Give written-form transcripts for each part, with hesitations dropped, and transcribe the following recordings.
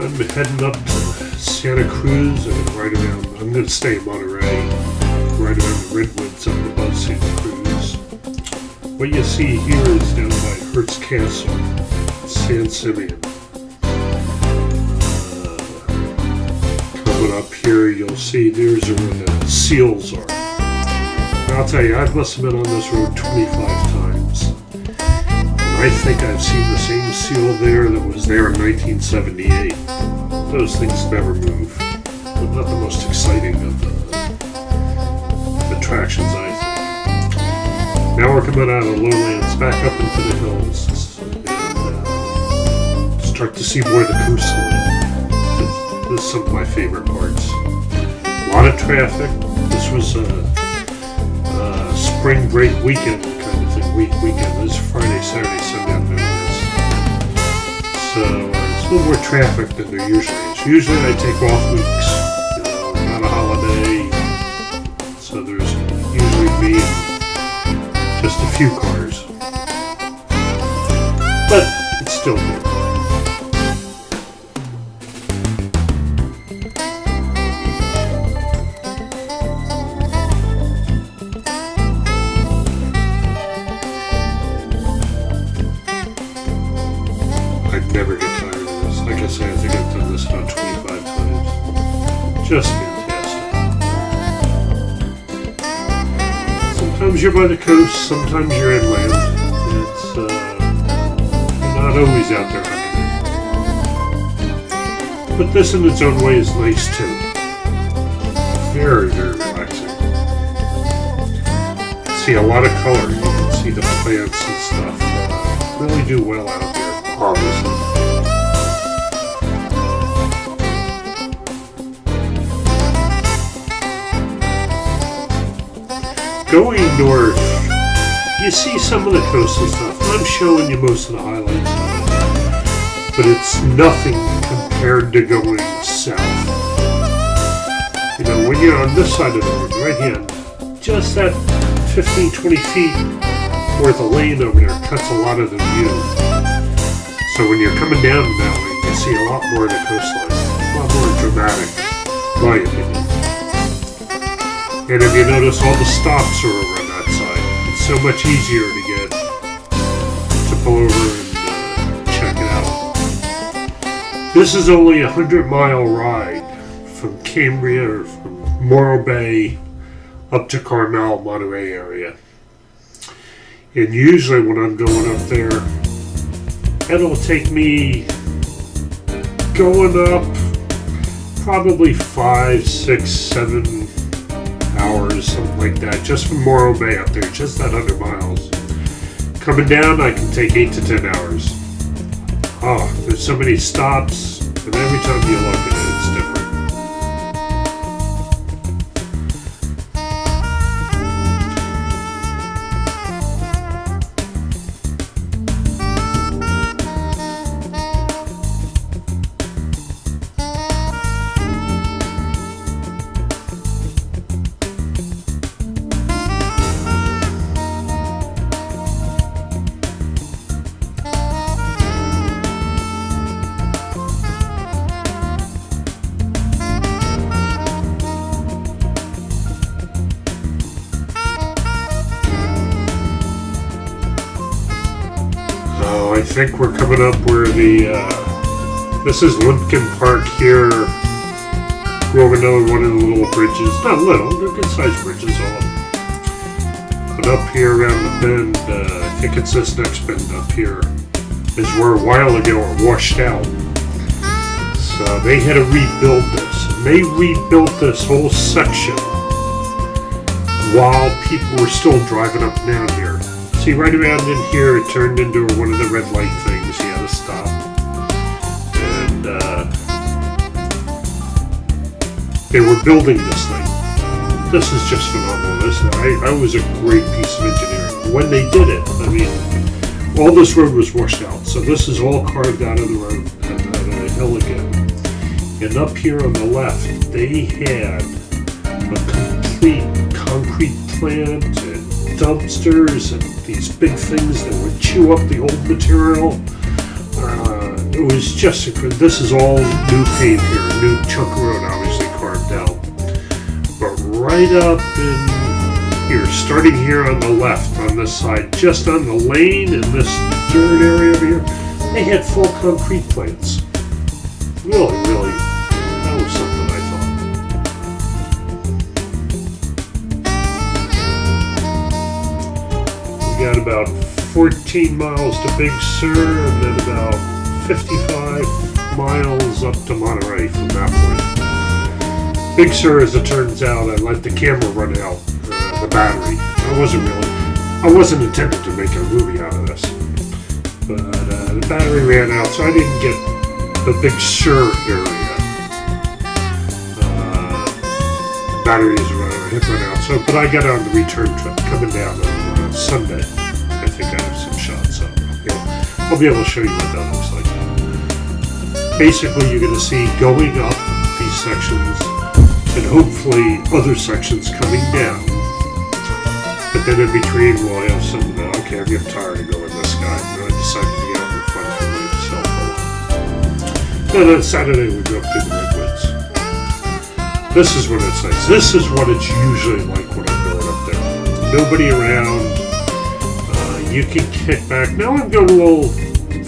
I'm heading up to Santa Cruz and right around, I'm going to stay in Monterey, right around the Redwoods up above Santa Cruz. What you see here is down by Hertz Castle, San Simeon. Coming up here, you'll see there's where the seals are. And I'll tell you, I must have been on this road 25 times. I think I've seen the same seal there that was there in 1978. Those things never move. They're not the most exciting of the attractions, I think. Now we're coming out of the lowlands back up into the hills and start to see more of the coastline. This is some of my favorite parts. A lot of traffic. This was a spring break weekend kind of thing. Weekend. This is Friday, Saturday, Sunday, I'm doing this. So it's a little more traffic than there usually is. Usually I take off weeks, not a holiday. So there's usually me and just a few cars. But it's still good. Never get tired of this. Like I say, I think I've done this about 25 times. Just fantastic. Sometimes you're by the coast, sometimes you're inland. It's not always out there hunting. But this in its own way is nice too. Very, very relaxing. See a lot of color. You can see the plants and stuff. Really do well out there. Obviously. Going north, you see some of the coast and stuff. I'm showing you most of the highlights of it, but it's nothing compared to going south. You know, when you're on this side of the road, right hand, just that 15-20 feet worth of lane over there cuts a lot of the view. So when you're coming down that way, you can see a lot more of the coastline, a lot more dramatic, in my opinion. And if you notice, all the stops are over on that side. It's so much easier to pull over and check it out. This is only a 100-mile ride from Cambria or from Morro Bay up to Carmel, Monterey area. And usually when I'm going up there, it'll take me going up probably 5, 6, 7 hours, something like that, just from Morro Bay up there, just that 100 miles. Coming down, I can take 8 to 10 hours. Oh, there's so many stops, and every time you look at it, it's different. I think we're coming up where this is Lincoln Park here. We're over another one of the little bridges. Not little, they're good sized bridges all of them. But up here around the bend, I think it's this next bend up here, is where a while ago it washed out. So they had to rebuild this. And they rebuilt this whole section while people were still driving up and down here. See, right around in here, it turned into one of the red light things. You had to stop. And they were building this thing. This is just phenomenal. I was a great piece of engineering. When they did it, I mean, all this road was washed out. So this is all carved out of the road, out of the hill again. And up here on the left, they had a complete concrete plant and dumpsters and these big things that would chew up the old material. It was just incredible. This is all new paved here, a new chunk of road obviously carved out. But right up in here, starting here on the left on this side, just on the lane in this dirt area over here, they had full concrete plants. Really, really, that was something I thought. We got about 14 miles to Big Sur and then about 55 miles up to Monterey from that point. Big Sur, as it turns out, I let the camera run out, the battery. I wasn't intending to make a movie out of this, but the battery ran out, so I didn't get the Big Sur area. Batteries had run out, so but I got on the return trip coming down on Sunday. I think I have some shots up. I'll be able to show you what that looks like. Basically, you're going to see going up these sections and hopefully other sections coming down. But then in between, we'll have some, okay, I'm getting tired of going this guy. And I decided to get out in front for myself a while. Then on Saturday, we go up to the Redwoods. This is what it's like. This is what it's usually like when I'm going up there. Nobody around. You can kick back. Now I'm going a little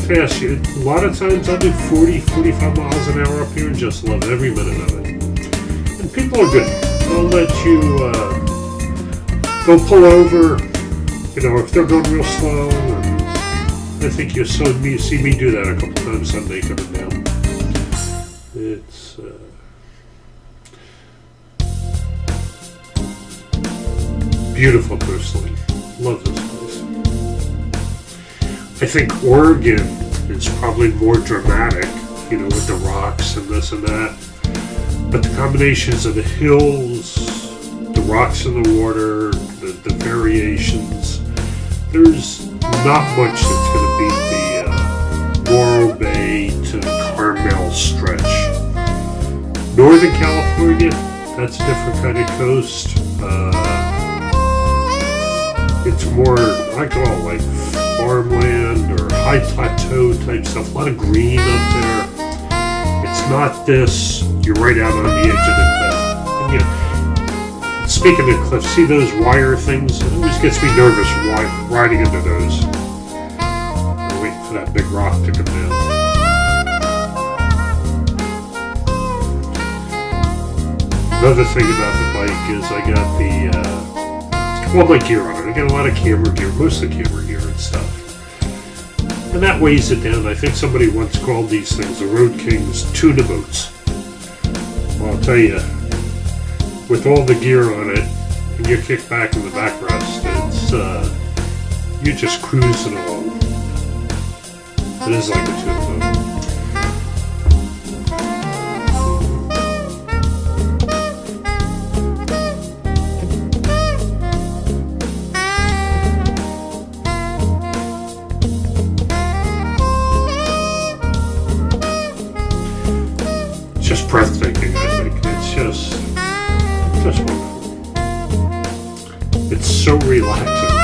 fast. A lot of times I do 40, 45 miles an hour up here and just love every minute of it. And people are good. They'll let you go pull over, if they're going real slow. And I think you see me do that a couple times Sunday coming down. It's beautiful coastline. Love this place. I think Oregon is probably more dramatic, with the rocks and this and that. But the combinations of the hills, the rocks in the water, the variations, there's not much that's going to beat the Morro Bay to Carmel stretch. Northern California, that's a different kind of coast. It's more, I call it like farmland or high plateau type stuff. A lot of green up there. It's not this, you're right out on the edge of the cliff. And speaking of cliffs, see those wire things? It always gets me nervous riding into those. I'm waiting for that big rock to come down. Another thing about the bike is I got my gear on it. I got a lot of camera gear, mostly camera gear and stuff. And that weighs it down. I think somebody once called these things the Road King's tuna boats. Well, I'll tell you, with all the gear on it, and you kick back in the backrest, it's, you're just cruising along. It is like a tuna boat. Just breathtaking, I think. It's just wonderful. It's so relaxing.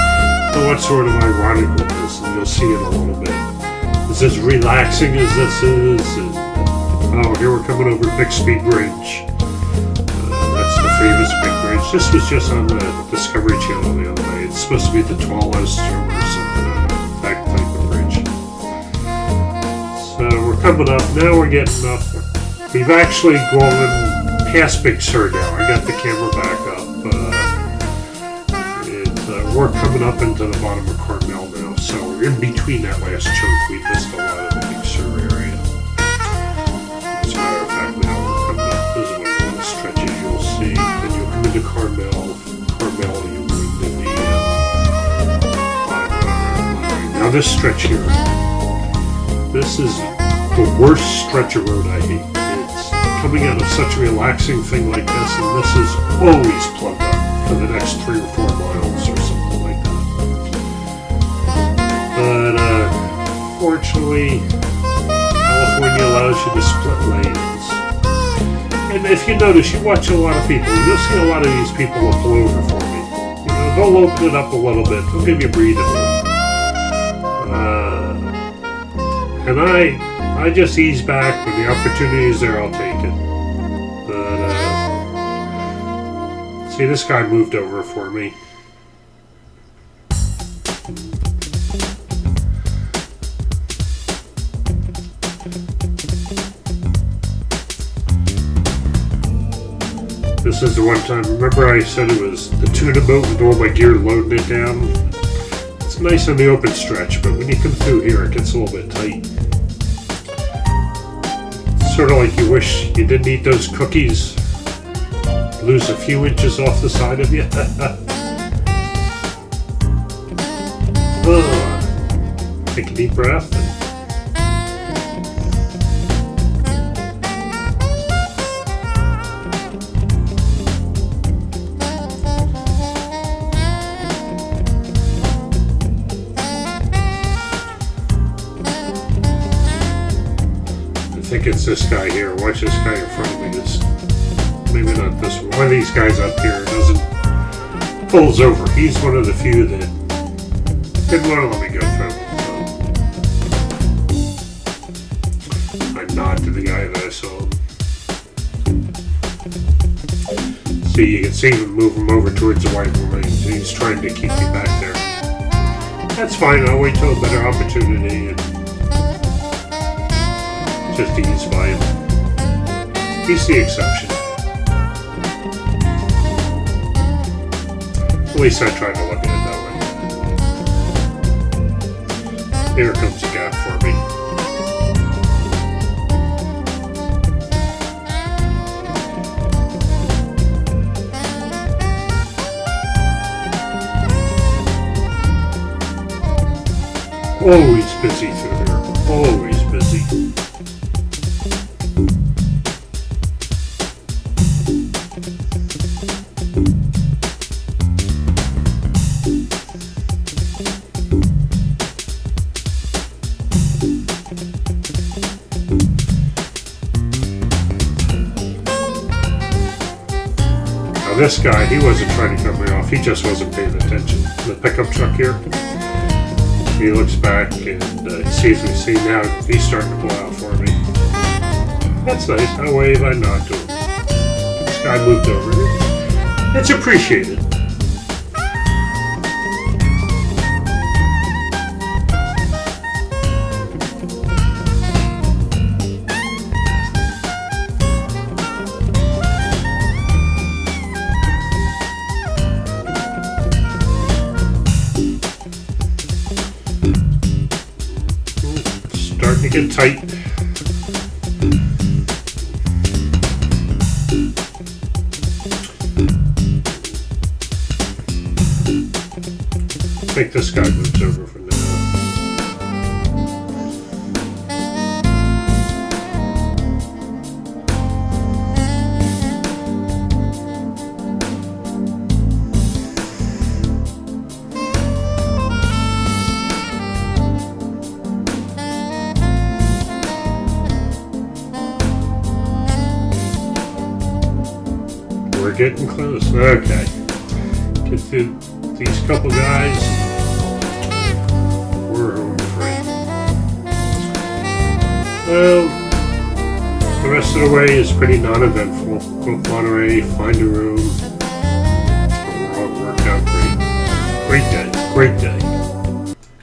And what's sort of ironic with this, and you'll see it a little bit, is as relaxing as this is, and here we're coming over Bixby Bridge. That's the famous big bridge. This was just on the Discovery Channel the other day. It's supposed to be the tallest or something on that type of bridge. So we're coming up. Now we're getting up. We've actually gone past Big Sur now. I got the camera back up. We're coming up into the bottom of Carmel now. So in between that last chunk, we missed a lot of the Big Sur area. As a matter of fact, now we're coming up. This is one of the stretches you'll see. Then you'll come into Carmel. You'll go into the bottom. Now this stretch here, this is the worst stretch of road I hate. Coming out of such a relaxing thing like this, and this is always plugged up for the next 3 or 4 miles or something like that. But fortunately, California allows you to split lanes. And if you notice, you watch a lot of people, you'll see a lot of these people will pull over for me. They'll open it up a little bit, they'll give you a breathing room. And I just ease back. When the opportunity is there, I'll take it. But, see, this guy moved over for me. This is the one time, remember I said it was the tuna boat with all my gear loading it down? It's nice on the open stretch, but when you come through here, it gets a little bit tight. It's sort of like you wish you didn't eat those cookies. Lose a few inches off the side of you. Take a deep breath. I think it's this guy here. Watch this guy in front of me. Maybe not this one. One of these guys up here pulls over. He's one of the few that didn't want to let me go through. So I nod to the guy that I saw him. See, you can see him move him over towards the white lane. He's trying to keep me back there. That's fine. I'll wait till a better opportunity and just ease by him. He's the exception. At least I try to look at it that way. Here comes a gap for me. Always busy through here. Always busy. This guy, he wasn't trying to cut me off. He just wasn't paying attention. The pickup truck here. He looks back and sees me. See, now he's starting to pull out for me. That's nice. I wave, I nod to him. This guy moved over. It's appreciated. Starting to get tight. I think this guy moves over for now. We're getting close. Okay. Get through these couple guys. We're home free. Well, the rest of the way is pretty non-eventful. Go to Monterey, find a room. Overall, it worked out great. Great day. Great day.